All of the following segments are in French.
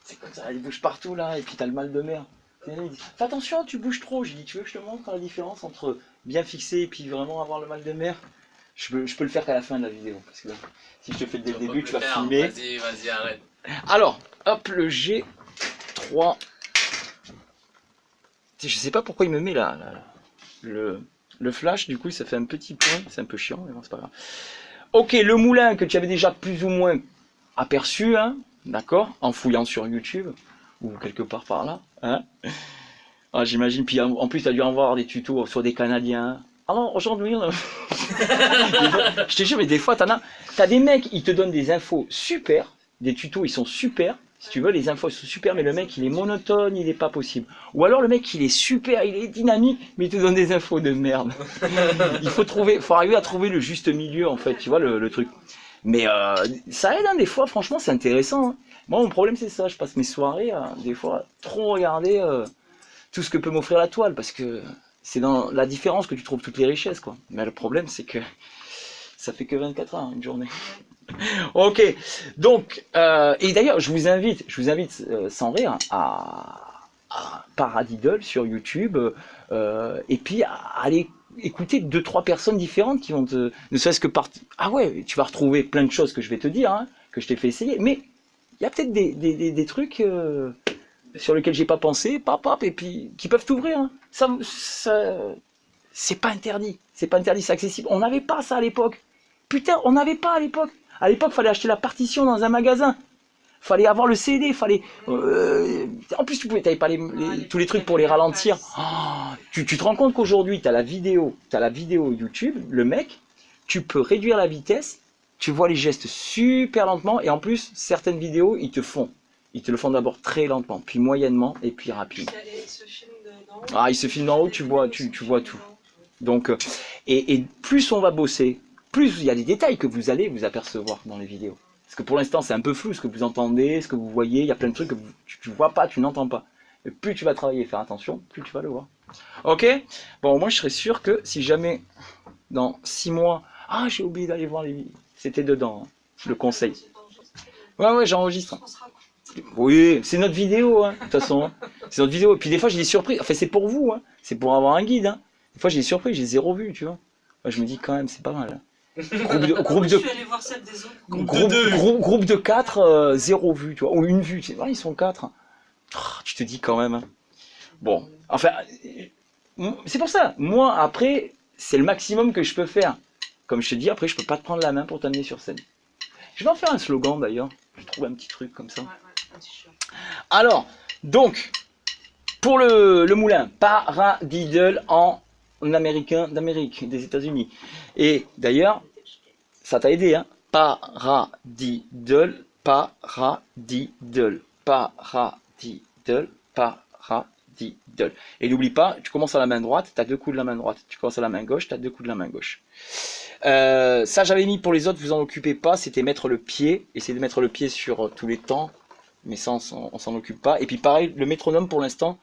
C'est comme ça, il bouge partout là, et puis t'as le mal de mer. Il dit, fais attention, tu bouges trop. Je dis, tu veux que je te montre la différence entre bien fixé et puis vraiment avoir le mal de mer? Je peux le faire qu'à la fin de la vidéo, parce que là, si je te fais dès le début, tu vas filmer. Vas-y, arrête. Alors, hop, le G3. Je sais pas pourquoi il me met là, le flash, du coup, ça fait un petit point. C'est un peu chiant, mais bon, c'est pas grave. Ok, le moulin que tu avais déjà plus ou moins aperçu, hein, d'accord, en fouillant sur YouTube, ou quelque part par là. Hein. Ah, j'imagine, puis en plus, tu as dû en voir des tutos sur des Canadiens. Alors, aujourd'hui, je te jure, mais des fois, t'as des mecs, ils te donnent des infos super, des tutos, ils sont super. Si tu veux, les infos sont super, mais le mec, il est monotone, il est pas possible. Ou alors, le mec, il est super, il est dynamique, mais il te donne des infos de merde. Il faut arriver à trouver le juste milieu, en fait, tu vois, le truc. Mais ça aide, hein, des fois, franchement, c'est intéressant. Hein. Moi, mon problème, c'est ça, je passe mes soirées à, des fois, trop regarder tout ce que peut m'offrir la toile, parce que c'est dans la différence que tu trouves toutes les richesses, quoi. Mais le problème, c'est que ça fait que 24 heures, une journée. Ok, donc, et d'ailleurs, je vous invite sans rire, à Paradiddle sur YouTube, et puis à aller écouter 2-3 personnes différentes qui vont te, ne serait-ce que par... Ah ouais, tu vas retrouver plein de choses que je vais te dire, hein, que je t'ai fait essayer, mais il y a peut-être des trucs sur lesquels j'ai pas pensé, et puis qui peuvent t'ouvrir. Hein. C'est pas interdit, c'est accessible. On n'avait pas ça à l'époque. Putain, on n'avait pas à l'époque. À l'époque, il fallait acheter la partition dans un magasin. Fallait avoir le CD, fallait... En plus, tu n'avais pas tous les trucs pour les ralentir. Oh, tu te rends compte qu'aujourd'hui, tu as la vidéo YouTube, le mec, tu peux réduire la vitesse, tu vois les gestes super lentement, et en plus, certaines vidéos, ils te le font d'abord très lentement, puis moyennement, et puis rapidement. Ah, il se filme d'en haut, tu vois tout. Donc, et plus on va bosser, plus il y a des détails que vous allez vous apercevoir dans les vidéos. Parce que pour l'instant, c'est un peu flou ce que vous entendez, ce que vous voyez. Il y a plein de trucs que tu ne vois pas, tu n'entends pas. Et plus tu vas travailler et faire attention, plus tu vas le voir. Ok? Bon, moi, je serais sûr que si jamais, dans 6 mois... Ah, j'ai oublié d'aller voir les vidéos. C'était dedans, hein, le conseil. Ouais, j'enregistre. Oui, c'est notre vidéo, hein, de toute façon. Hein. C'est notre vidéo. Et puis des fois, j'ai des surprises. Enfin, c'est pour vous, hein. C'est pour avoir un guide. Hein. Des fois, j'ai des surprises, j'ai 0 vue, tu vois. Moi, je me dis quand même, c'est pas mal. Hein. Groupe de 4, 0 vue, tu vois, ou 1 vue, tu sais, ils sont 4. Oh, tu te dis quand même. Hein. Bon, enfin, c'est pour ça. Moi, après, c'est le maximum que je peux faire. Comme je te dis, après, je peux pas te prendre la main pour t'amener sur scène. Je vais en faire un slogan d'ailleurs. Je trouve un petit truc comme ça. Alors, donc, pour le moulin, Paradiddle en américain d'Amérique, des États-Unis. Et d'ailleurs, ça t'a aidé, hein? Paradiddle. Et n'oublie pas, tu commences à la main droite, tu as 2 coups de la main droite. Tu commences à la main gauche, tu as 2 coups de la main gauche. Ça, j'avais mis pour les autres, vous en occupez pas, c'était mettre le pied. Essayez de mettre le pied sur tous les temps, mais ça, on s'en occupe pas. Et puis pareil, le métronome pour l'instant,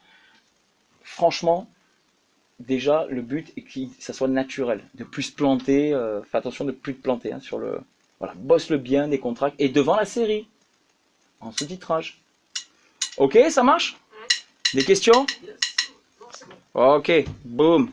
franchement, déjà, le but est que ça soit naturel, de plus se planter, fais attention de plus te planter hein, sur le... Voilà, bosse-le bien, décontracte, et devant la série, en sous-titrage. Ok, ça marche? Des questions? Ok, boum.